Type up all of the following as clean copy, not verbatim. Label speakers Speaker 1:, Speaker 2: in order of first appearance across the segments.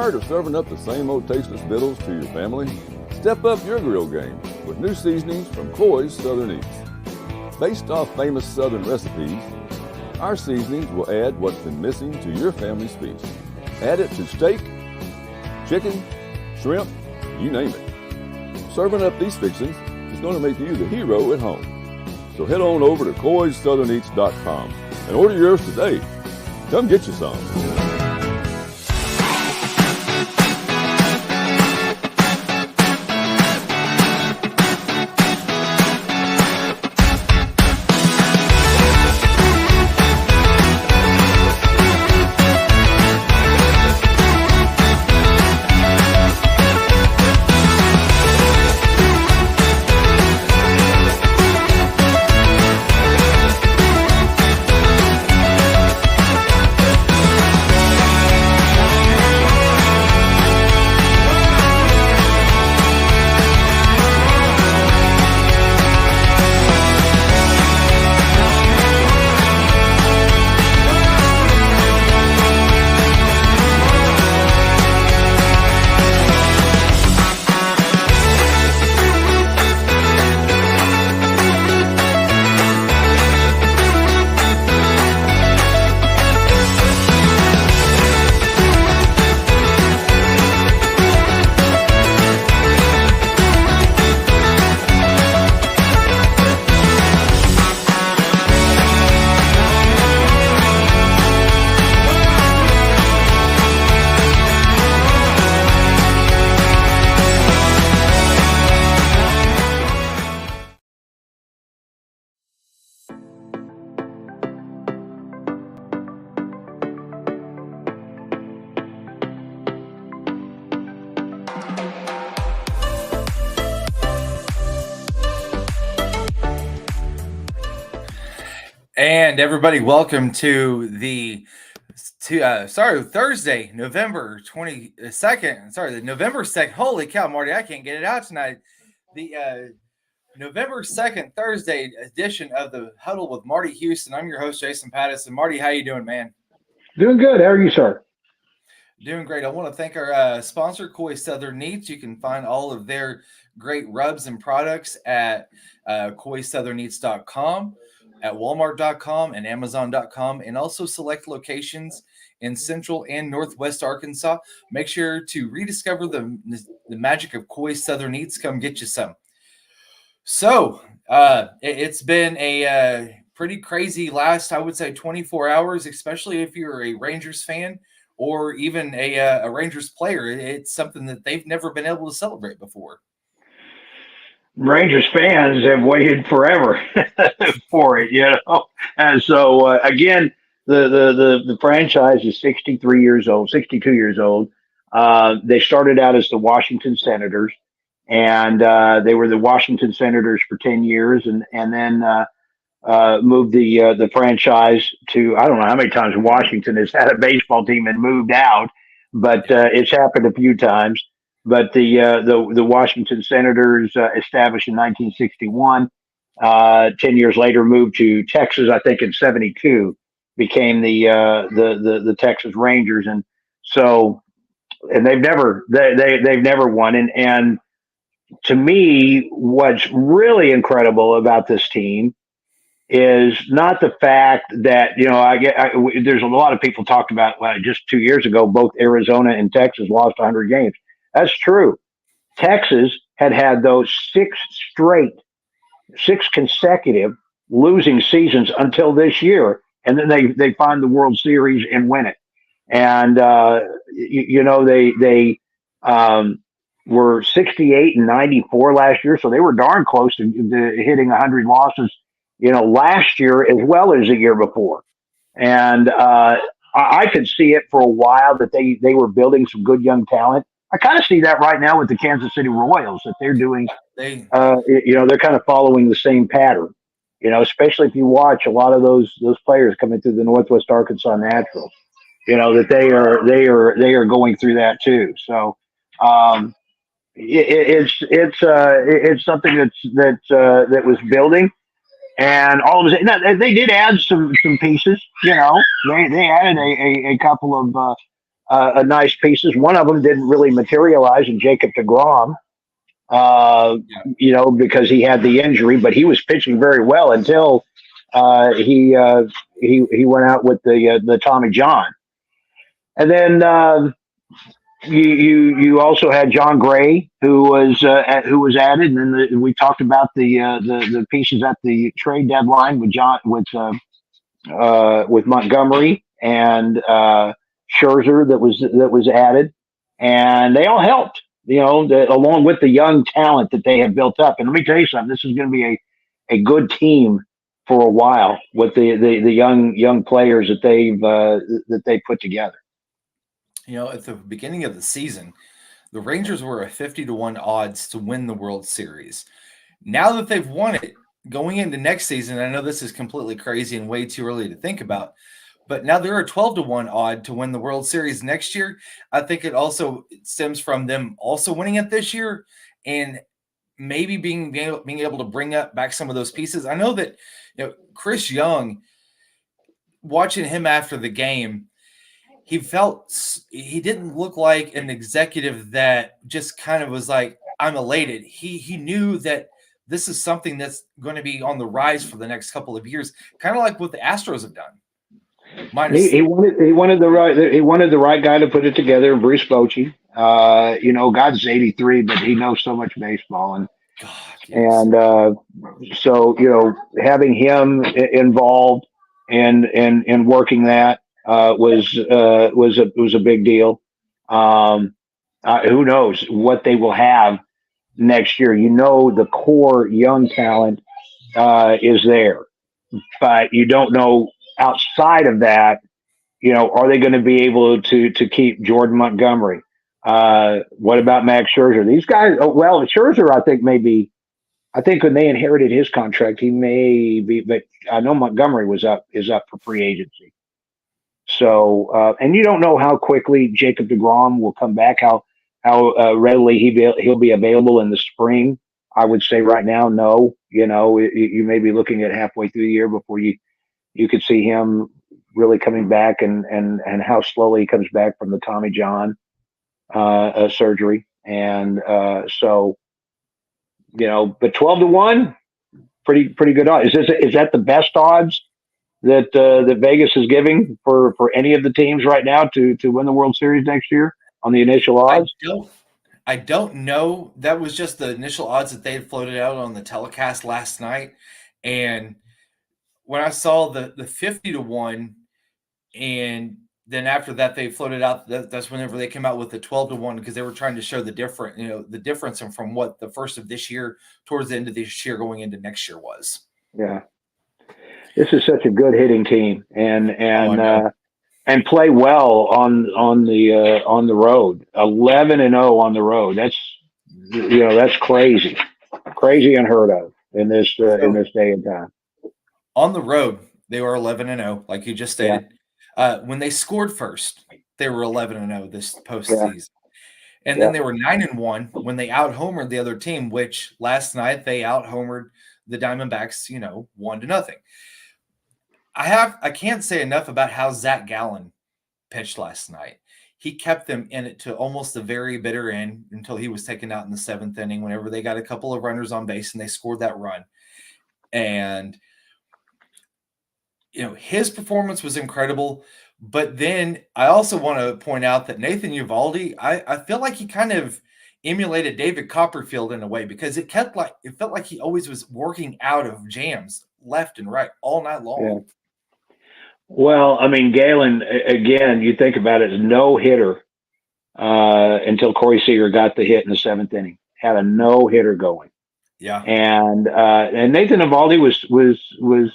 Speaker 1: Tired of serving up the same old tasteless victuals to your family? Step up your grill game with new seasonings from Coy's Southern Eats. Based off famous Southern recipes, our seasonings will add what's been missing to your family's feast. Add it to steak, chicken, shrimp, you name it. Serving up these fixings is going to make you the hero at home. So head on over to coyssoutherneats.com and order yours today. Come get you some.
Speaker 2: And everybody, welcome to the Thursday, November 22nd. The November 2nd. Holy cow, Marty, I can't get it out tonight. The November 2nd, Thursday edition of the Huddle with Marty Houston. I'm your host, Jason Patterson. Marty, how you doing, man?
Speaker 3: Doing good. How are you, sir?
Speaker 2: Doing great. I want to thank our sponsor, Coy's Southern Eats. You can find all of their great rubs and products at coyssoutherneats.com. at walmart.com and amazon.com, and also select locations in central and northwest Arkansas. Make sure to rediscover the magic of Coy's Southern Eats. Come get you some. So it's been a pretty crazy last, I would say, 24 hours, especially if you're a Rangers fan or even a Rangers player. It's something that they've never been able to celebrate before.
Speaker 3: Rangers fans have waited forever for it, And so again, the franchise is 62 years old. They started out as the Washington Senators, and they were the Washington Senators for 10 years, and then moved the franchise to, I don't know how many times Washington has had a baseball team and moved out, but it's happened a few times. But the Washington Senators, established in 1961, 10 years later moved to Texas. I think in '72 became the Texas Rangers, and so they've never won. And to me, what's really incredible about this team is not the fact that there's a lot of people talked about just 2 years ago both Arizona and Texas lost 100 games. That's true. Texas had those six consecutive losing seasons until this year, and then they find the World Series and win it. And they were 68 and 94 last year, so they were darn close to hitting 100 losses, last year as well as the year before. And I could see it for a while that they were building some good young talent. I kind of see that right now with the Kansas City Royals, that they're doing, they're kind of following the same pattern, especially if you watch a lot of those players coming through the Northwest Arkansas Naturals, that they are going through that too. So it's something that was building, and all of a sudden they did add some pieces. They added a couple of nice pieces. One of them didn't really materialize in Jacob DeGrom,
Speaker 2: Yeah.
Speaker 3: because he had the injury, but he was pitching very well until he went out with the Tommy John. And then you also had John Gray, who was added, and then we talked about the pieces at the trade deadline with Montgomery and Scherzer that was added, and they all helped. Along with the young talent that they have built up. And let me tell you something: this is going to be a good team for a while with the young players that they put together.
Speaker 2: At the beginning of the season, the Rangers were a 50-1 odds to win the World Series. Now that they've won it, going into next season, I know this is completely crazy and way too early to think about, but now they're a 12-1 odd to win the World Series next year. I think it also stems from them also winning it this year and maybe being able to bring back some of those pieces. I know that Chris Young, watching him after the game, he didn't look like an executive that just kind of was like, I'm elated. He knew that this is something that's going to be on the rise for the next couple of years, kind of like what the Astros have done.
Speaker 3: He wanted the right guy to put it together, Bruce Bochy. God's 83, but he knows so much baseball, and
Speaker 2: God, yes.
Speaker 3: so having him involved in working that was a big deal. Who knows what they will have next year? The core young talent is there, but you don't know outside of that. Are they going to be able to keep Jordan Montgomery? What about Max Scherzer? These guys. Scherzer, I think when they inherited his contract, he may be, but I know Montgomery is up for free agency. So, and you don't know how quickly Jacob DeGrom will come back, how readily he'll be available in the spring. I would say right now, no. You may be looking at halfway through the year before you could see him really coming back, and how slowly he comes back from the Tommy John surgery. And so, but 12-1, pretty good odds. Is that the best odds that Vegas is giving for any of the teams right now to win the World Series next year on the initial odds?
Speaker 2: I don't know. That was just the initial odds that they had floated out on the telecast last night. And when I saw the 50-1, and then after that they floated out, that's whenever they came out with the 12-1, because they were trying to show the difference from what the first of this year towards the end of this year going into next year was.
Speaker 3: Yeah. This is such a good hitting team, and play well on the road. 11-0 on the road. That's crazy unheard of in this day and time.
Speaker 2: On the road, they were 11-0, like you just stated. Yeah. When they scored first, they were 11-0 this postseason. Yeah. And then they were 9-1 when they out-homered the other team, which last night they out-homered the Diamondbacks, 1-0. I can't say enough about how Zach Gallen pitched last night. He kept them in it to almost the very bitter end until he was taken out in the 7th inning whenever they got a couple of runners on base and they scored that run. And, his performance was incredible. But then I also want to point out that Nathan Eovaldi, I feel like he kind of emulated David Copperfield in a way, because it felt like he always was working out of jams left and right all night long.
Speaker 3: Yeah. Well, I mean, Galen, again, you think about it, no hitter until Corey Seager got the hit in the 7th inning. Had a no hitter going.
Speaker 2: Yeah.
Speaker 3: And Nathan Eovaldi was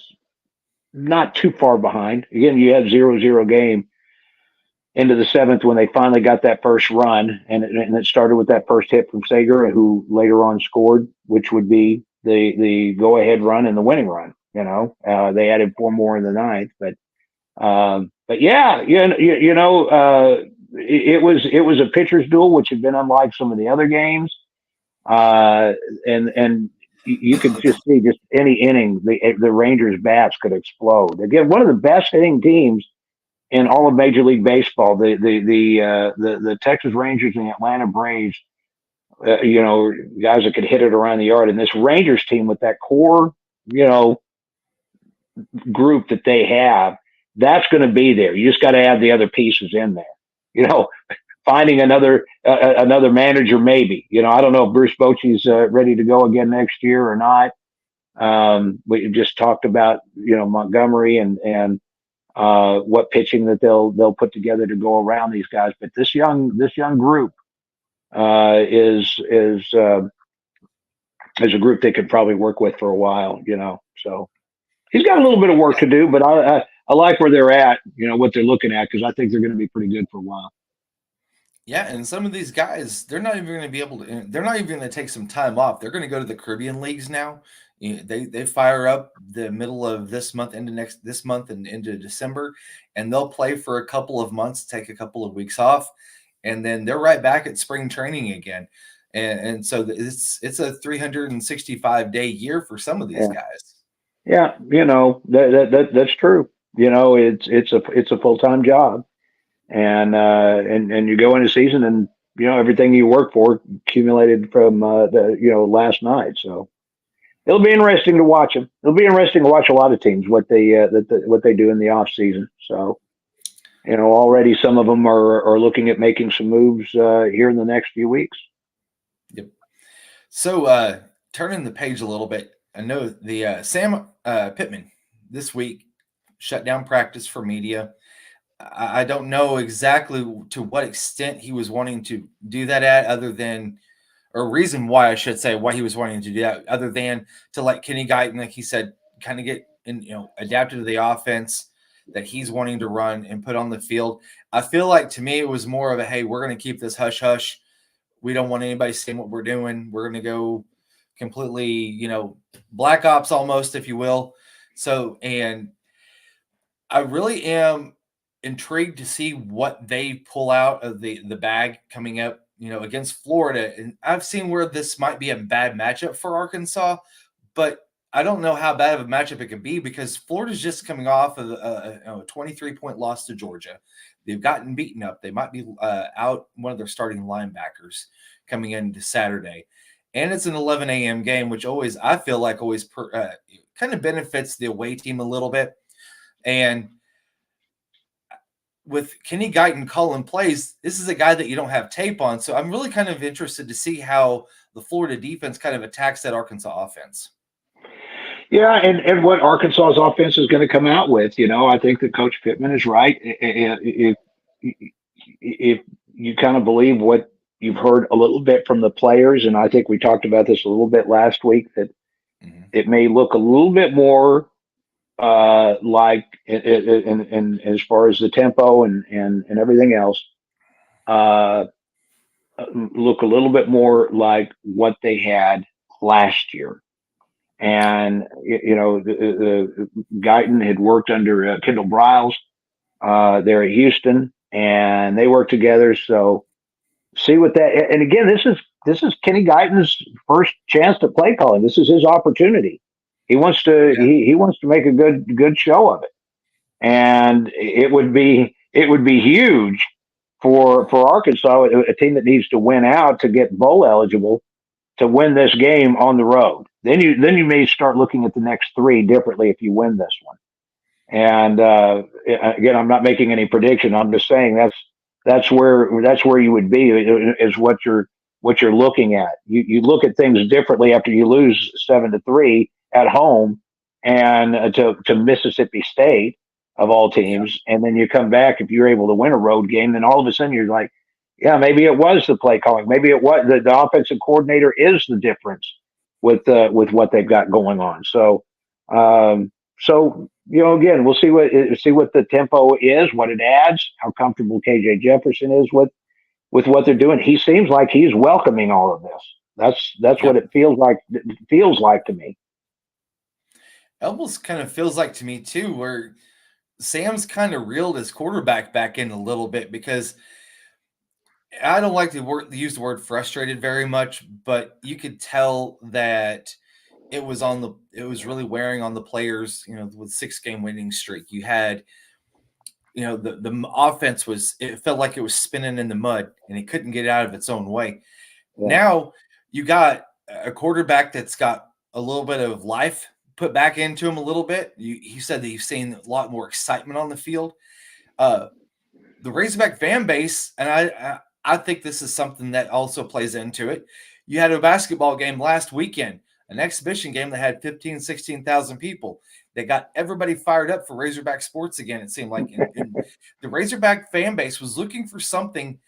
Speaker 3: not too far behind. Again, you had 0-0 game into the 7th when they finally got that first run, and it started with that first hit from Seager, who later on scored, which would be the go-ahead run and the winning run. They added 4 more in the 9th, but yeah, it was a pitcher's duel, which had been unlike some of the other games, and you could just see just any inning the Rangers bats could explode. Again, one of the best hitting teams in all of Major League Baseball. The Texas Rangers and the Atlanta Braves, guys that could hit it around the yard, and this Rangers team with that core, group that they have, that's going to be there. You just got to add the other pieces in there. Finding another manager, maybe. I don't know if Bruce Bochy's ready to go again next year or not. We just talked about Montgomery and what pitching that they'll put together to go around these guys. But this young group is a group they could probably work with for a while. So he's got a little bit of work to do, but I like where they're at. What they're looking at, because I think they're going to be pretty good for a while.
Speaker 2: Yeah, and some of these guys, they're not even going to be able to. They're not even going to take some time off. They're going to go to the Caribbean leagues now. They fire up the middle of this month into this month and into December, and they'll play for a couple of months, take a couple of weeks off, and then they're right back at spring training again. And so it's a 365-day year for some of these guys.
Speaker 3: Yeah, that's true. It's a full-time job. And you go into season, and everything you work for accumulated from last night. So it'll be interesting to watch them. It'll be interesting to watch a lot of teams what they do in the off season. So already some of them are looking at making some moves here in the next few weeks.
Speaker 2: Yep. So turning the page a little bit, I know the Sam Pittman this week shut down practice for media. I don't know exactly to what extent he was wanting to do that at, other than, or reason why I should say why he was wanting to do that, other than to let Kenny Guyton, like he said, kind of get in, adapted to the offense that he's wanting to run and put on the field. I feel like, to me, it was more of a, hey, we're going to keep this hush hush. We don't want anybody seeing what we're doing. We're going to go completely, black ops almost, if you will. So, and I really am intrigued to see what they pull out of the bag coming up, against Florida. And I've seen where this might be a bad matchup for Arkansas, but I don't know how bad of a matchup it could be, because Florida's just coming off of a 23-point loss to Georgia. They've gotten beaten up. They might be out one of their starting linebackers coming into Saturday. And it's an 11 a.m. game, which I feel like kind of benefits the away team a little bit. And with Kenny Guyton calling plays, this is a guy that you don't have tape on. So I'm really kind of interested to see how the Florida defense kind of attacks that Arkansas offense.
Speaker 3: Yeah, and what Arkansas's offense is going to come out with. I think that Coach Pittman is right. If you kind of believe what you've heard a little bit from the players, and I think we talked about this a little bit last week, that it may look a little bit more like, and as far as the tempo and everything else, look a little bit more like what they had last year. And the Guyton had worked under Kendall Briles there at Houston, and they worked together. So see what that. And again, this is Kenny Guyton's first chance to play calling. This is his opportunity. He wants to he wants to make a good show of it, and it would be huge for Arkansas, a team that needs to win out to get bowl eligible, to win this game on the road. Then you may start looking at the next three differently if you win this one. And again, I'm not making any prediction. I'm just saying that's where you would be, is what you're looking at. You look at things differently after you lose 7-3 at home and to Mississippi State of all teams, and then you come back. If you're able to win a road game, then all of a sudden you're like, yeah, maybe it was the play calling. Maybe it was the offensive coordinator is the difference with what they've got going on. So, again, we'll see what the tempo is, what it adds, how comfortable KJ Jefferson is with what they're doing. He seems like he's welcoming all of this. That's what it feels like. It feels like to me.
Speaker 2: It almost kind of feels like to me too, where Sam's kind of reeled his quarterback back in a little bit, because I don't like to use the word frustrated very much, but you could tell that it was really wearing on the players, with 6-game winning streak. You had the offense it felt like it was spinning in the mud and it couldn't get out of its own way.
Speaker 3: Yeah.
Speaker 2: Now you got a quarterback that's got a little bit of life put back into him a little bit. He said that you've seen a lot more excitement on the field. The Razorback fan base, and I think this is something that also plays into it. You had a basketball game last weekend, an exhibition game that had 15, 16,000 people. They got everybody fired up for Razorback sports again, it seemed like. And the Razorback fan base was looking for something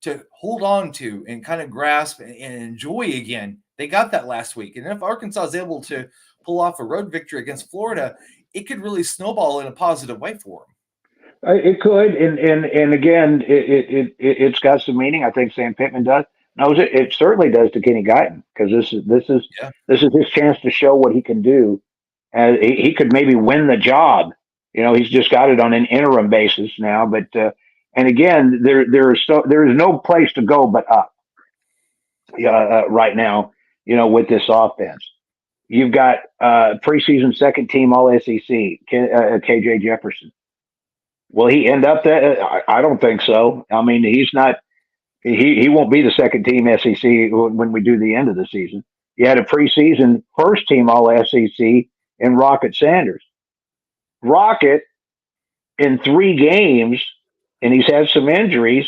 Speaker 2: to hold on to and kind of grasp and enjoy again. They got that last week. And if Arkansas is able to pull off a road victory against Florida, it could really snowball in a positive way for them.
Speaker 3: It could, and again, it's got some meaning. I think Sam Pittman knows it. It certainly does to Kenny Guyton, because this is his chance to show what he can do. He could maybe win the job. He's just got it on an interim basis now. But and again, there is no place to go but up. Right now, with this offense, you've got preseason second team All SEC KJ Jefferson. Will he end up that? I don't think so. I mean, he's not. He won't be the second team SEC when we do the end of the season. You had a preseason first team All SEC in Rocket Sanders. Rocket, in 3 games, and he's had some injuries,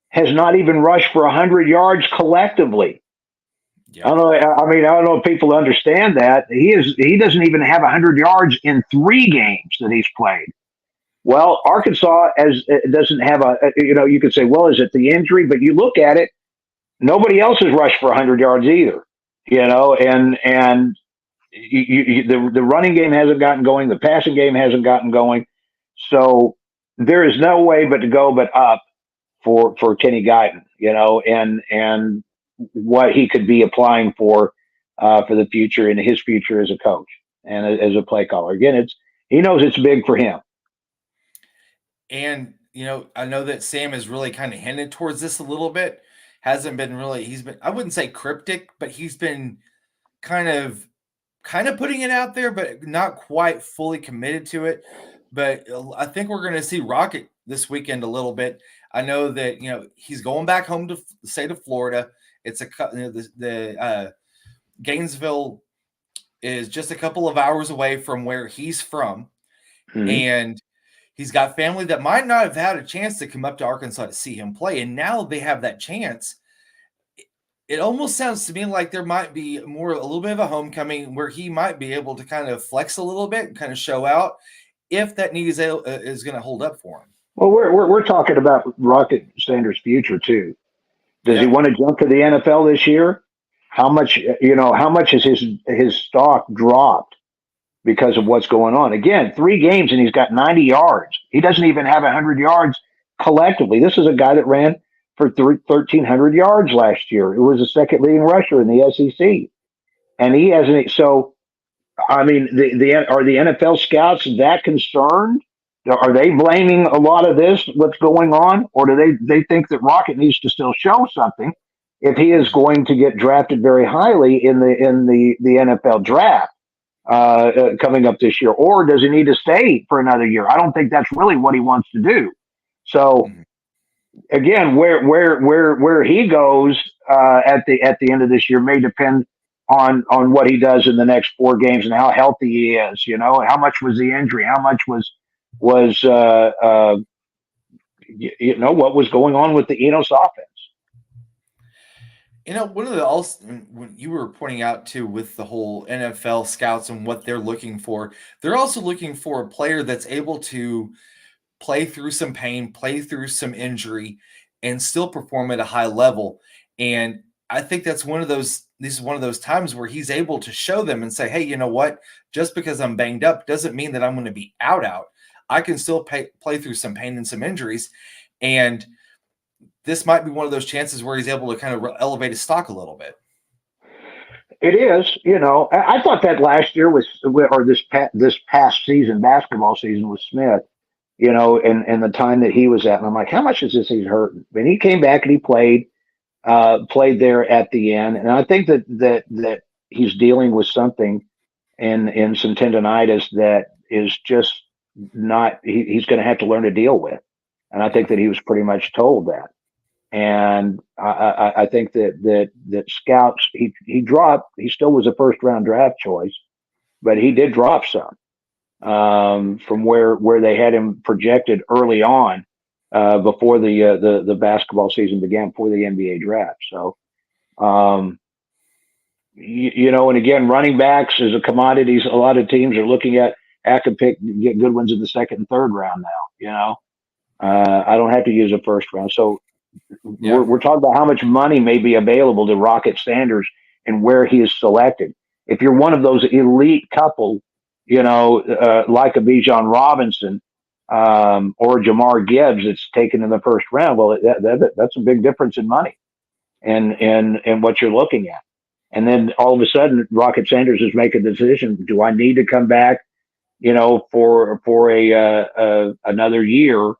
Speaker 3: has not even rushed for 100 yards collectively. Yeah. I don't know. I mean, I don't know if people understand that. He doesn't even have 100 yards in 3 games that he's played. Well, Arkansas doesn't have you could say, well, is it the injury? But you look at it, nobody else has rushed for 100 yards either, and the running game hasn't gotten going. The passing game hasn't gotten going. So there is no way but to go but up for Kenny Guyton, and what he could be applying for the future and his future as a coach and as a play caller. Again, he knows it's big for him.
Speaker 2: And, I know that Sam has really kind of hinted towards this a little bit. Hasn't been really, he's been, I wouldn't say cryptic, but he's been kind of putting it out there, but not quite fully committed to it. But I think we're going to see Rocket this weekend a little bit. I know that, he's going back home to the state of Florida. It's the Gainesville is just a couple of hours away from where he's from. Mm-hmm. And he's got family that might not have had a chance to come up to Arkansas to see him play. And now they have that chance. It almost sounds to me like there might be a little bit of a homecoming where he might be able to kind of flex a little bit and kind of show out if that need is going to hold up for him.
Speaker 3: Well, we're talking about Rocket Sanders' future too. Does he want to jump to the NFL this year? How much has his stock dropped because of what's going on? Again, 3 games and he's got 90 yards. He doesn't even have 100 yards collectively. This is a guy that ran for 1,300 yards last year. It was the second leading rusher in the SEC. And he hasn't. So, I mean, are the NFL scouts that concerned? Are they blaming a lot of this, what's going on? Or do they think that Rocket needs to still show something if he is going to get drafted very highly in the NFL draft coming up this year? Or does he need to stay for another year? I don't think that's really what he wants to do. So again, where he goes at the end of this year may depend on what he does in the next 4 games and how healthy he is. How much was the injury? How much was what was going on with the Enos offense?
Speaker 2: One of the when you were pointing out too with the whole NFL scouts and what they're looking for, they're also looking for a player that's able to play through some pain, play through some injury, and still perform at a high level. And I think that's this is one of those times where he's able to show them and say, hey, you know what? Just because I'm banged up doesn't mean that I'm going to be out. I can still play through some pain and some injuries. And this might be one of those chances where he's able to kind of elevate his stock a little bit.
Speaker 3: It is, I thought that last year or this past season, basketball season with Smith, and the time that he was at, and I'm like, how much is this he's hurting? And he came back and he played there at the end. And I think that he's dealing with something in some tendonitis that is just he's going to have to learn to deal with. And I think that he was pretty much told that. And I think that scouts, he still was a first round draft choice, but he did drop some from where they had him projected early on before the basketball season began, before the NBA draft. So, and again, running backs is a commodity. A lot of teams are looking at, I could get good ones in the second and third round now. I don't have to use a first round. So we're talking about how much money may be available to Rocket Sanders and where he is selected. If you're one of those elite couple, like a Bijan Robinson or Jamar Gibbs that's taken in the first round, well, that's a big difference in money and what you're looking at. And then all of a sudden, Rocket Sanders is making the decision: do I need to come back, for another year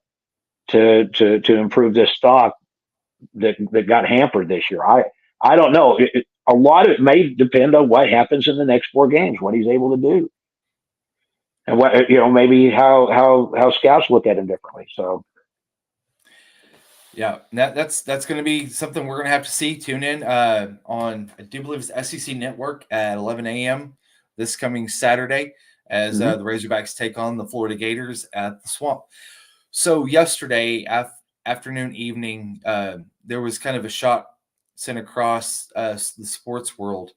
Speaker 3: to improve this stock that got hampered this year? I don't know. A lot of it may depend on what happens in the next 4 games, what he's able to do, and what maybe how scouts look at him differently. So.
Speaker 2: Yeah, that's going to be something we're going to have to see. Tune in on, I do believe it's SEC Network at 11 a.m. this coming Saturday as the Razorbacks take on the Florida Gators at the Swamp. So yesterday afternoon, evening, there was kind of a shot sent across the sports world,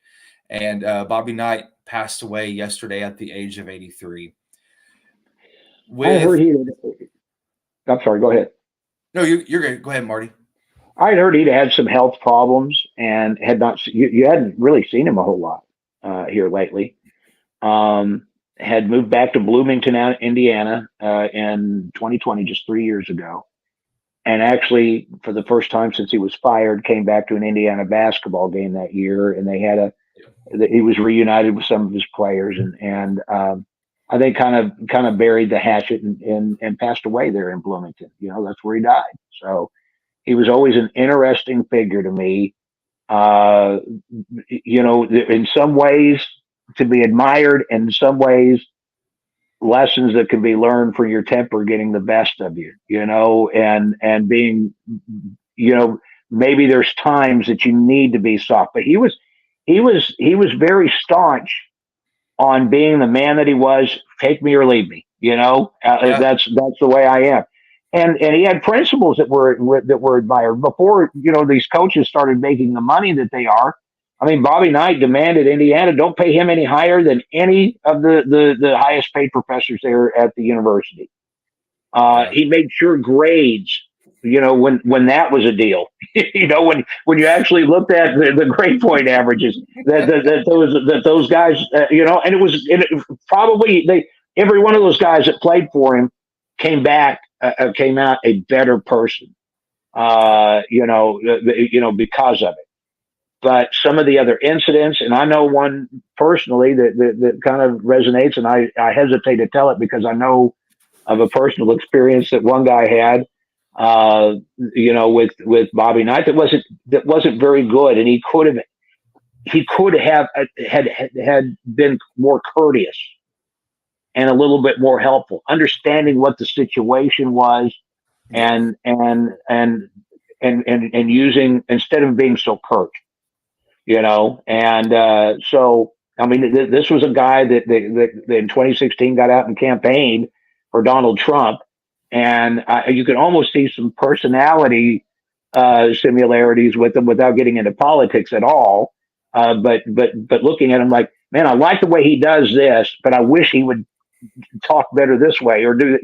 Speaker 2: and Bobby Knight passed away yesterday at the age of 83.
Speaker 3: I heard I'm sorry, go ahead.
Speaker 2: No, you're good. Go ahead, Marty.
Speaker 3: I heard he'd had some health problems and had not. You hadn't really seen him a whole lot here lately. Had moved back to Bloomington, Indiana, in 2020, just 3 years ago, and actually, for the first time since he was fired, came back to an Indiana basketball game that year, and they had he was reunited with some of his players, and I think kind of buried the hatchet and passed away there in Bloomington. That's where he died. So he was always an interesting figure to me. In some ways to be admired, and in some ways lessons that can be learned for your temper getting the best of you, and being, maybe there's times that you need to be soft, but he was very staunch on being the man that he was. Take me or leave me, that's the way I am. And he had principles that were admired before, these coaches started making the money that they are. I mean, Bobby Knight demanded Indiana don't pay him any higher than any of the highest paid professors there at the university. He made sure grades, when that was a deal, when you actually looked at the grade point averages that those guys, and probably every one of those guys that played for him came out a better person, because of it. But some of the other incidents, and I know one personally that kind of resonates, and I hesitate to tell it because I know of a personal experience that one guy had, with Bobby Knight that wasn't very good, and he could have had been more courteous and a little bit more helpful, understanding what the situation was, and using, instead of being so curt, so I mean, this was a guy that in 2016 got out and campaigned for Donald Trump, and you could almost see some personality similarities with him without getting into politics at all. But looking at him like, man, I like the way he does this, but I wish he would talk better this way, or do,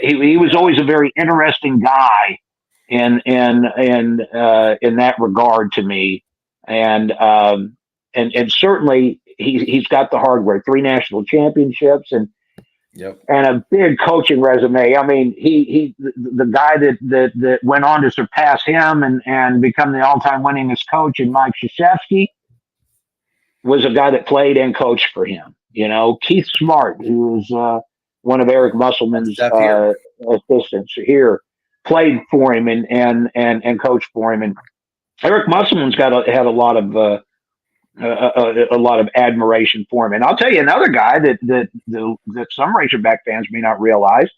Speaker 3: he was always a very interesting guy in that regard to me. And certainly he's got the hardware, 3 national championships and a big coaching resume. I mean, the guy that went on to surpass him and become the all-time winningest coach, in Mike Krzyzewski, was a guy that played and coached for him. Keith Smart, who was one of Eric Musselman's assistants here, played for him and coached for him. And Eric Musselman's had a lot of a lot of admiration for him. And I'll tell you another guy that some Razorback fans may not realize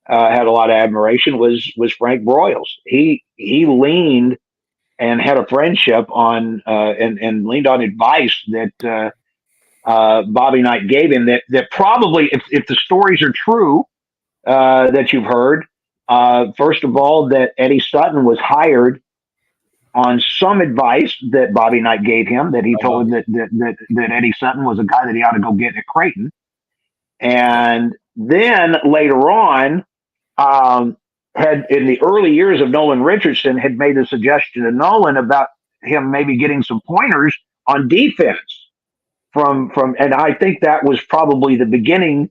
Speaker 3: had a lot of admiration was Frank Broyles. He leaned and had a friendship on and leaned on advice that Bobby Knight gave him. That probably, if the stories are true that you've heard, first of all, that Eddie Sutton was hired on some advice that Bobby Knight gave him, that he told him that Eddie Sutton was a guy that he ought to go get at Creighton. And then later on, had in the early years of Nolan Richardson, had made a suggestion to Nolan about him maybe getting some pointers on defense from, and I think that was probably the beginning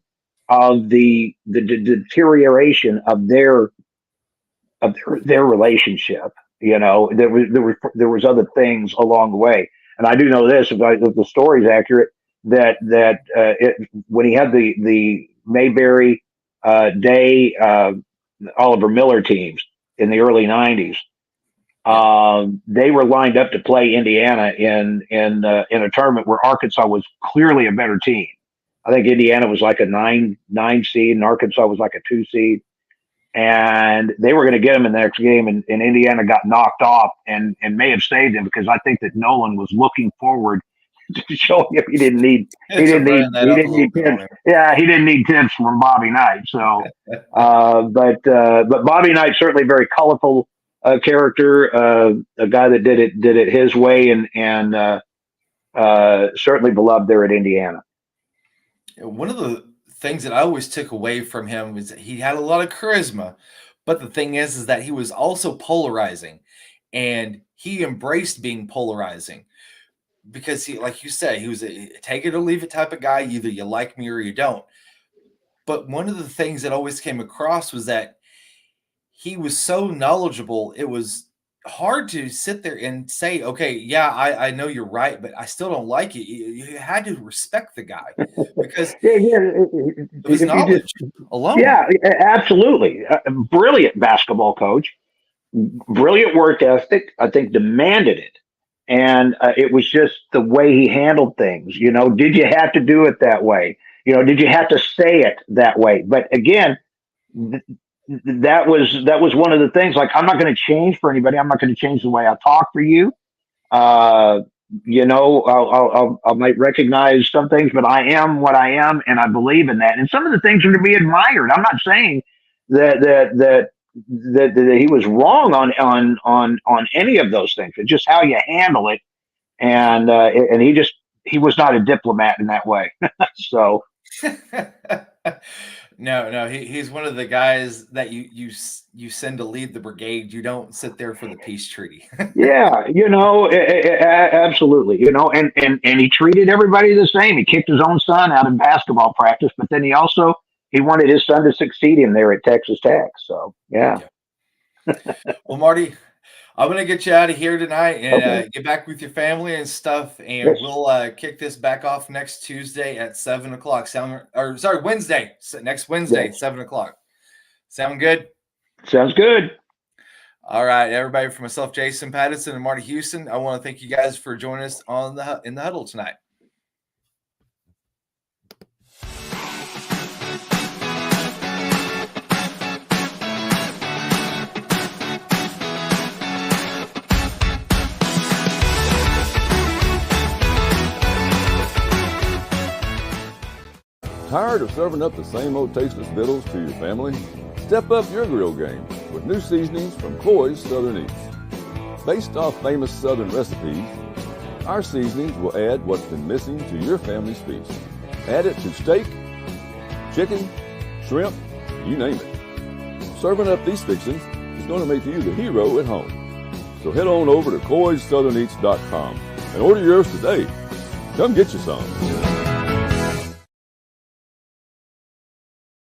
Speaker 3: of the deterioration of their relationship. You know, there was other things along the way, and I do know this, if the story is accurate, that when he had the Mayberry, Day, Oliver Miller teams in the early '90s, they were lined up to play Indiana in a tournament where Arkansas was clearly a better team. I think Indiana was like a nine seed, and Arkansas was like a 2 seed. And they were going to get him in the next game, and Indiana got knocked off and may have saved him, because I think that Nolan was looking forward to showing him he didn't need tips. Yeah, he didn't need tips from Bobby Knight. So, but Bobby Knight, certainly a very colorful character, a guy that did it his way, and certainly beloved there at Indiana.
Speaker 2: One of the things that I always took away from him was that he had a lot of charisma, but the thing is that he was also polarizing, and he embraced being polarizing, because he, like you said, he was a take it or leave it type of guy. Either you like me or you don't. But one of the things that always came across was that he was so knowledgeable. It was hard to sit there and say, okay, yeah, I know you're right, but I still don't like it. You had to respect the guy, because it was knowledge alone.
Speaker 3: Yeah, absolutely. Brilliant basketball coach, brilliant work ethic. I think demanded it. And it was just the way he handled things. You know, did you have to do it that way? You know, did you have to say it that way? But again, that was one of the things. Like, I'm not going to change for anybody. I'm not going to change the way I talk for you. You know, I might recognize some things, but I am what I am, and I believe in that. And some of the things are to be admired. I'm not saying that he was wrong on any of those things. It's just how you handle it. And he was not a diplomat in that way. So.
Speaker 2: No, he's one of the guys that you send to lead the brigade. You don't sit there for the peace treaty.
Speaker 3: Yeah, you know, absolutely. You know, and he treated everybody the same. He kicked his own son out of basketball practice, but then he wanted his son to succeed him there at Texas Tech. So, yeah.
Speaker 2: Well, Marty, I'm going to get you out of here tonight and get back with your family and stuff. And we'll kick this back off next Tuesday at 7 o'clock. Wednesday. Next Wednesday, 7 o'clock. Sound good?
Speaker 3: Sounds good.
Speaker 2: All right, everybody. For myself, Jason Patterson, and Marty Houston, I want to thank you guys for joining us in the Huddle tonight.
Speaker 1: Tired of serving up the same old tasteless victuals to your family? Step up your grill game with new seasonings from Coy's Southern Eats. Based off famous Southern recipes, our seasonings will add what's been missing to your family's feast. Add it to steak, chicken, shrimp, you name it. Serving up these fixings is going to make you the hero at home. So head on over to CoysSouthernEats.com and order yours today. Come get you some.